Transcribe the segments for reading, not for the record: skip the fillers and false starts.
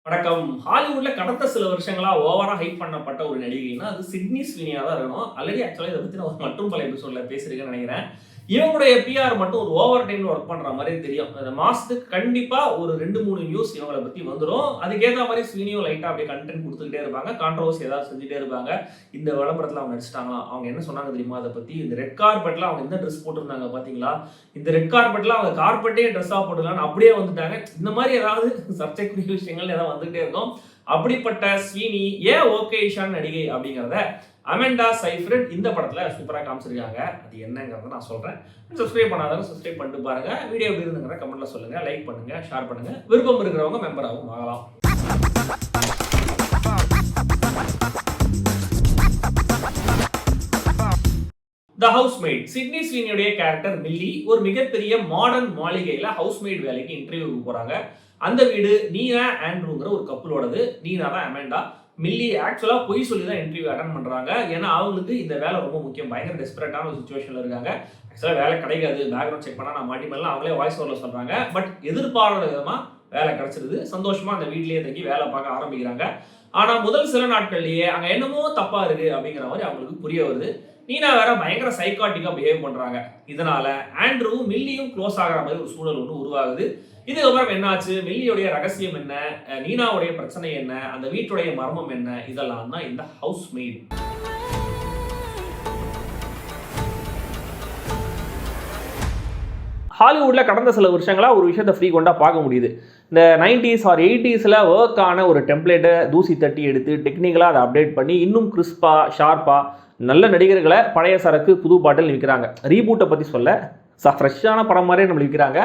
வணக்கம். ஹாலிவுட்ல கடந்த சில வருஷங்களா ஓவரா ஹைப் பண்ணப்பட்ட ஒரு நடிகைன்னா, அது சிட்னி ஸ்வீனியா தான் இருக்கணும். ஆல்ரெடி ஆக்சுவலா இத பத்தி நான் மற்றும் பல எபிசோட்ல பேசியிருக்கேன்னு நெனைக்கிறேன். இவங்களுடைய பிஆர் மட்டும் ஒரு ஓவர் டைம்ல ஒர்க் பண்ற மாரி தெரியும். அந்த மாசத்துக்கு கண்டிப்பா ஒரு 2, 3 நியூஸ் இவங்கள பத்தி வந்துரும். அதுக்கேத்த மாரி ஸ்வீனியும் லைட்டா அப்படியே கன்டென்ட் குடுத்துக்கிட்டே இருப்பாங்க. கான்ட்ரோவர்சி ஏதாவது செஞ்சுட்டே இருப்பாங்க. இந்த விளம்பரத்துல அவங்க நடிச்சுட்டாங்களாம். அவங்க என்ன சொன்னாங்க தெரியுமா அத பத்தி? இந்த ரெட் கார்பெட்ல அவங்க எந்த ட்ரெஸ் போட்டிருந்தாங்க பார்த்தீங்களா? இந்த ரெட் கார்பெட்ல அவங்க கார்பெட்டே ட்ரெஸ்ஸா போட்டுக்கலாம்னு அப்படியே வந்துட்டாங்க. இந்த மாரி ஏதாவது சர்ச்சைக்குரிய விஷயங்கள் ஏதாவது வந்துகிட்டே இருக்கும். அப்படிப்பட்ட ஸ்வீனி ஏன் ஓகே ஈஷான் நடிகை அப்படிங்கிறத அமெண்டா சைஃப்ரிட் இந்த படத்துல சூப்பரா காமிச்சிருக்காங்க. அது என்னங்கிறத நான் சொல்றேன். சப்ஸ்கிரைப் பண்ணாதவங்க சப்ஸ்கிரைப் பண்ணிட்டு பாருங்க. வீடியோ எப்படி இருந்துங்கிற கமெண்ட்ல சொல்லுங்க. லைக் பண்ணுங்க, ஷேர் பண்ணுங்க. விருப்பம் இருக்கிறவங்க மெம்பராகவும் ஆகலாம். த ஹவுஸ்மெய்ட் சிட்னி ஸ்வீனியுடைய கேரக்டர் மில்லி ஒரு மிகப்பெரிய மாடர்ன் மாளிகையில ஹவுஸ்மெய்ட் வேலைக்கு இன்டர்வியூக்கு போறாங்க. அந்த வீடு நீனா ஆண்ட்ரூங்கிற ஒரு கப்பலோடது. நீனா தான் அமெண்டா. மில்லி ஆக்சுவலா பொய் சொல்லி தான் இன்டர்வியூ அட்டன் பண்றாங்க. ஏன்னா அவங்களுக்கு இந்த வேலை ரொம்ப முக்கியம். பயங்கர டெஸ்பரேட்டான ஒரு சுச்சுவேஷன்ல இருக்காங்க. ஆக்சுவலா வேலை கிடைக்காது, பேக்ரவுண்ட் செக் பண்ணா நான் மாட்டிப்பேன் அவங்களே வாய்ஸ் ஓவர்ல சொல்றாங்க. பட் எதிர்பாராத விதமா வேலை கிடைச்சிருது. சந்தோஷமா அந்த வீட்லயே தங்கி வேலை பார்க்க ஆரம்பிக்கிறாங்க. ஆனா முதல் சில நாட்கள்லயே அங்க என்னமோ தப்பா இருக்கு அப்படிங்கிற மாதிரி அவங்களுக்கு புரிய வருது. நீனா வேற பயங்கர சைக்காட்டிக்கா பிஹேவ் பண்றாங்க. இதனால ஆண்ட்ரூ மில்லியும் க்ளோஸ் ஆகிற மாதிரி ஒரு சூழல் ஒன்று உருவாகுது. இதுக்கப்புறம் என்னாச்சு, மில்லியோடைய ரகசியம் என்ன, நீனாவுடைய பிரச்சனை என்ன, அந்த வீட்டுடைய மர்மம் என்ன, இதெல்லாம் தான் இந்த ஹவுஸ்மெய்ட். ஹாலிவுட்ல கடந்த சில வருஷங்களா ஒரு விஷயத்தை ஃப்ரீக்வெண்டா பார்க்க முடியுது. இந்த 90s ஆர் 80ஸ்ல ஒர்க் ஆன ஒரு டெம்ப்ளேட்டை தூசி தட்டி எடுத்து டெக்னிக்கலாக அதை அப்டேட் பண்ணி இன்னும் கிறிஸ்பா ஷார்ப்பா நல்ல நடிகர்களை பழைய சரக்கு புது பாட்டில் விற்கிறாங்க. ரீபூட்டை பற்றி சொல்ல ஃப்ரெஷ்ஷான படம் மாதிரியே நம்ம விற்கிறாங்க.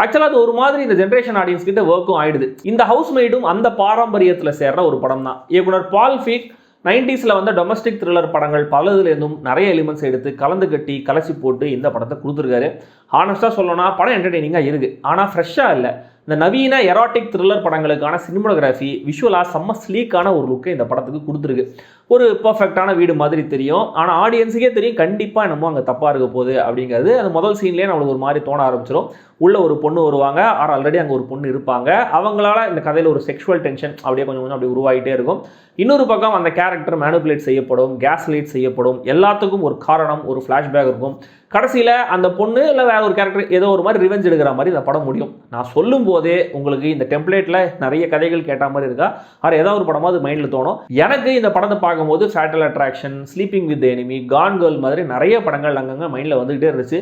ஆக்சுவலாக அது ஒரு மாதிரி இந்த ஜென்ரேஷன் ஆடியன்ஸ் கிட்ட ஒர்க்கும் ஆயிடுது. இந்த ஹவுஸ்மெய்டும் அந்த பாரம்பரியத்தில் சேர்ற ஒரு படம் தான். இயக்குனர் பால் ஃபீக் 90ஸ்ல வந்த டொமஸ்டிக் த்ரில்லர் படங்கள் பலதுலேருந்தும் நிறைய எலிமெண்ட்ஸ் எடுத்து கலந்து கட்டி கலசி போட்டு இந்த படத்தை கொடுத்துருக்காரு. ஹானஸ்டாக சொல்லணும்னா படம் என்டர்டெய்னிங்காக இருக்குது, ஆனால் ஃப்ரெஷ்ஷாக இல்லை. இந்த நவீன எராட்டிக் த்ரில்லர் படங்களுக்கான சினிமோகிராஃபி விஷுவலாக செம்ம ஸ்லீக்கான ஒரு லுக்கை இந்த படத்துக்கு கொடுத்துருக்கு. ஒரு பர்ஃபெக்டான வீடு மாதிரி தெரியும், ஆனால் ஆடியன்ஸுக்கே தெரியும் கண்டிப்பாக என்னமோ அங்கே தப்பாக இருக்க போகுது அப்படிங்கிறது. அந்த முதல் சீன்லேயே நம்மளுக்கு ஒரு மாதிரி தோண ஆரம்பிச்சிடும். உள்ள ஒரு பொண்ணு வருவாங்க, ஆல்ரெடி அங்கே ஒரு பொண்ணு இருப்பாங்க. அவங்களால இந்த கதையில் ஒரு செக்ஷுவல் டென்ஷன் அப்படியே கொஞ்சம் கொஞ்சம் அப்படி உருவாகிட்டே இருக்கும். இன்னொரு பக்கம் அந்த கேரக்டர் மேனுப்புலேட் செய்யப்படும், கேஸ்லைட் செய்யப்படும். எல்லாத்துக்கும் ஒரு காரணம், ஒரு ஃப்ளாஷ்பேக் இருக்கும். கடைசியில் அந்த பொண்ணு இல்லை வேற ஒரு கேரக்டர் ஏதோ ஒரு மாதிரி ரிவெஞ்ச் எடுக்கிற மாதிரி இந்த படம் முடியும். நான் சொல்லும் போதே உங்களுக்கு இந்த டெம்ப்ளேட்டில் நிறைய கதைகள் கேட்ட மாதிரி இருக்கா, அது ஏதாவது ஒரு படமாவது மைண்டில் தோணும். எனக்கு இந்த படத்தை பார்க்கும்போது fatal attraction, sleeping with enemy, gone girl மாதிரி நிறைய படங்கள் அங்கங்கே மைண்டில் வந்துகிட்டே இருந்துச்சு.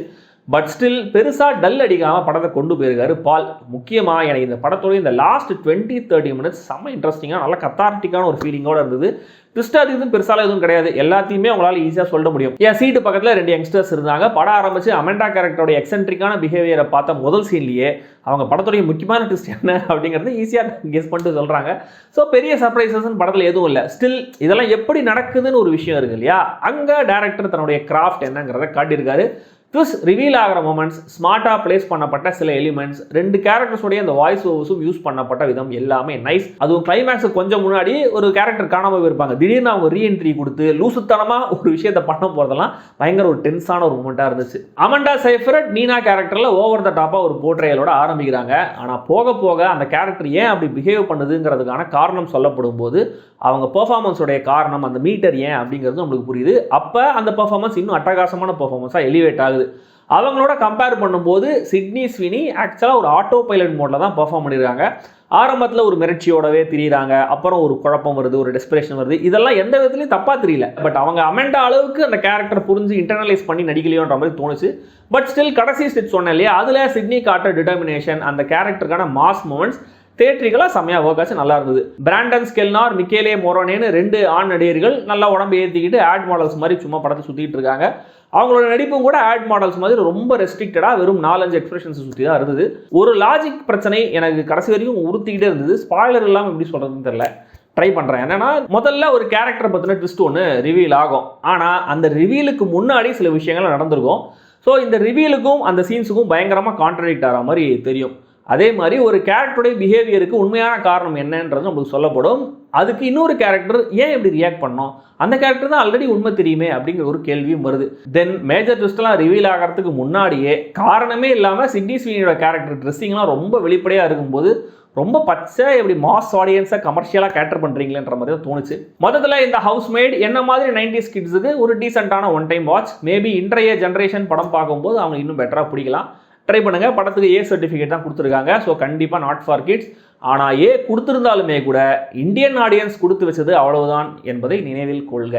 பட் ஸ்டில் பெருசாக டல் அடிக்காமல் படத்தை கொண்டு போயிருக்காரு பால். முக்கியமாக எனக்கு இந்த படத்தோட இந்த லாஸ்ட் 20-30 மினிட்ஸ் செம்ம இன்ட்ரெஸ்டிங்காக நல்ல கத்தார்டிக்கான ஒரு ஃபீலிங்கோடு இருந்தது. ட்விஸ்டாக எதுவும் பெருசால எதுவும் கிடையாது, எல்லாத்தையுமே அவங்களால ஈஸியாக சொல்ல முடியும். என் சீட்டு பக்கத்தில் 2 யங்ஸ்டர்ஸ் இருந்தாங்க. படம் ஆரம்பிச்சு அமெண்டா கேரக்டரோட எக்ஸென்ட்ரிக்கான பிஹேவியரை பார்த்த முதல் சீன்லேயே அவங்க படத்துடைய முக்கியமான ட்விஸ்ட் என்ன அப்படிங்கிறது ஈஸியாக கெஸ் பண்ணிட்டு சொல்கிறாங்க. ஸோ பெரிய சர்ப்ரைசஸ் படத்தில் எதுவும் இல்லை. ஸ்டில் இதெல்லாம் எப்படி நடக்குதுன்னு ஒரு விஷயம் இருக்கு இல்லையா, அங்கே டேரக்டர் தன்னுடைய கிராஃப்ட் என்னங்கிறத காட்டியிருக்காரு. ட்விஸ்ட் ரிவீல் ஆகிற மொமெண்ட்ஸ், ஸ்மார்ட்டாக பிளேஸ் பண்ணப்பட்ட சில எலிமெண்ட்ஸ், 2 கேரக்டர்ஸோடைய அந்த வாய்ஸ் ஓவர்ஸும் யூஸ் பண்ணப்பட்ட விதம் எல்லாமே நைஸ். அதுவும் கிளைமேக்ஸுக்கு கொஞ்சம் முன்னாடி ஒரு கேரக்டர் காணாமல் போயிருப்பாங்க, திடீர்னு அவங்க ரீஎன்ட்ரி கொடுத்து லூசுத்தனமாக ஒரு விஷயத்தை பண்ண போகிறதெல்லாம் பயங்கர ஒரு டென்ஸான ஒரு மூமெண்ட்டாக இருந்துச்சு. அமெண்டா சைஃப்ரிட் நீனா கேரக்டரில் ஓவர் த டாப்பாக ஒரு போர்ட்ரேயலோட ஆரம்பிக்கிறாங்க. ஆனால் போக போக அந்த கேரக்டர் ஏன் அப்படி பிஹேவ் பண்ணுதுங்கிறதுக்கான காரணம் சொல்லப்படும் போது அவங்க பெர்ஃபார்மன்ஸோடைய காரணம், அந்த மீட்டர் ஏன் அப்படிங்கிறது நம்மளுக்கு புரியுது. அப்போ அந்த பெர்ஃபார்மன்ஸ் இன்னும் அட்டகாசமான பெர்ஃபார்மன்ஸாக எலிவேட் ஆகுது. அவங்களோட கம்பேர் பண்ணும்போது சிட்னி ஸ்வீனி ஆக்சுவலாக ஒரு ஆட்டோ பைலட் மோடில் தான் பெர்ஃபார்ம் பண்ணியிருக்காங்க. ஆரம்பத்தில் ஒரு மிரட்சியோடவே திரியிறாங்க, அப்புறம் ஒரு குழப்பம் வருது, ஒரு டெஸ்பிரேஷன் வருது. இதெல்லாம் எந்த விதத்துலையும் தப்பாக தெரியல. பட் அவங்க அமெண்டா அளவுக்கு அந்த கேரக்டர் புரிஞ்சு இன்டர்னலைஸ் பண்ணி நடிக்கலையோன்ற மாதிரி தோணுச்சு. பட் ஸ்டில் கடைசி ஸ்டெப் சொன்னேன் இல்லையா, அதில் சிட்னி காட்ட டிட்டர்மினேஷன், அந்த கேரக்டருக்கான மாஸ் மூமெண்ட்ஸ் தேட்டரிகளாக செம்மையாக ஒர்க் ஆச்சு, நல்லா இருந்தது. பிராண்டன் ஸ்கெல்னார், மிக்கேலே மோரோனேன்னு 2 ஆண் நடிகர்கள் நல்லா உடம்பு ஏற்றிக்கிட்டு ஆட் மாடல்ஸ் மாதிரி சும்மா படத்தை சுற்றிட்டு இருக்காங்க. அவங்களோட நடிப்பும் கூட ஆட் மாடல்ஸ் மாதிரி ரொம்ப ரெஸ்ட்ரிக்டடாக வெறும் 4-5 எக்ஸ்பிரஷன்ஸ் சுற்றி தான் இருந்தது. ஒரு லாஜிக் பிரச்சனை எனக்கு கடைசி வரைக்கும் உறுத்திக்கிட்டே இருந்தது. ஸ்பாய்லர் இல்லாமல் எப்படி சொல்கிறதுன்னு தெரியல, ட்ரை பண்ணுறேன். என்னன்னா, முதல்ல ஒரு கேரக்டரை பற்றின ட்விஸ்ட் ஒன்று ரிவீல் ஆகும். ஆனால் அந்த ரிவீலுக்கு முன்னாடி சில விஷயங்கள் நடந்திருக்கும். ஸோ இந்த ரிவீலுக்கும் அந்த சீன்ஸுக்கும் பயங்கரமாக கான்ட்ரடிக்ட் ஆகிற மாதிரி தெரியும். அதே மாதிரி ஒரு கேரக்டருடைய பிஹேவியருக்கு உண்மையான காரணம் என்னன்றது நமக்கு சொல்லப்படும். அதுக்கு இன்னொரு கேரக்டர் ஏன் இப்படி ரியாக்ட் பண்ணோம், அந்த கேரக்டர் தான் ஆல்ரெடி உண்மை தெரியுமே அப்படிங்கிற ஒரு கேள்வியும் வருது. தென் மேஜர் ட்விஸ்ட்லாம் ரிவீல் ஆகிறதுக்கு முன்னாடியே காரணமே இல்லாமல் சிட்னி ஸ்வீனியோட கேரக்டர் ட்ரெஸ்ஸிங்லாம் ரொம்ப வெளிப்படையாக இருக்கும்போது ரொம்ப பச்சை எப்படி மாஸ் ஆடியன்ஸை கமர்ஷியலாக கேட்டர் பண்ணுறீங்களேன்ற மாதிரி தான் தோணுச்சு. மொத்தத்தில் இந்த ஹவுஸ்மேட் என்ன மாதிரி 90s கிட்ஸுக்கு ஒரு டீசெண்டான ஒன் டைம் வாட்ச். மேபி இன்றைய ஜென்ரேஷன் படம் பார்க்கும்போது அவங்க இன்னும் பெட்டராக பிடிக்கலாம். ட்ரை பண்ணுங்கள். படத்துக்கு ஏ சர்டிஃபிகேட் தான் கொடுத்துருக்காங்க. ஸோ கண்டிப்பாக நாட் ஃபார் கிட்ஸ். ஆனால் ஏ கொடுத்துருந்தாலுமே கூட இந்தியன் ஆடியன்ஸ் கொடுத்து வச்சது அவ்வளவுதான் என்பதை நினைவில் கொள்க.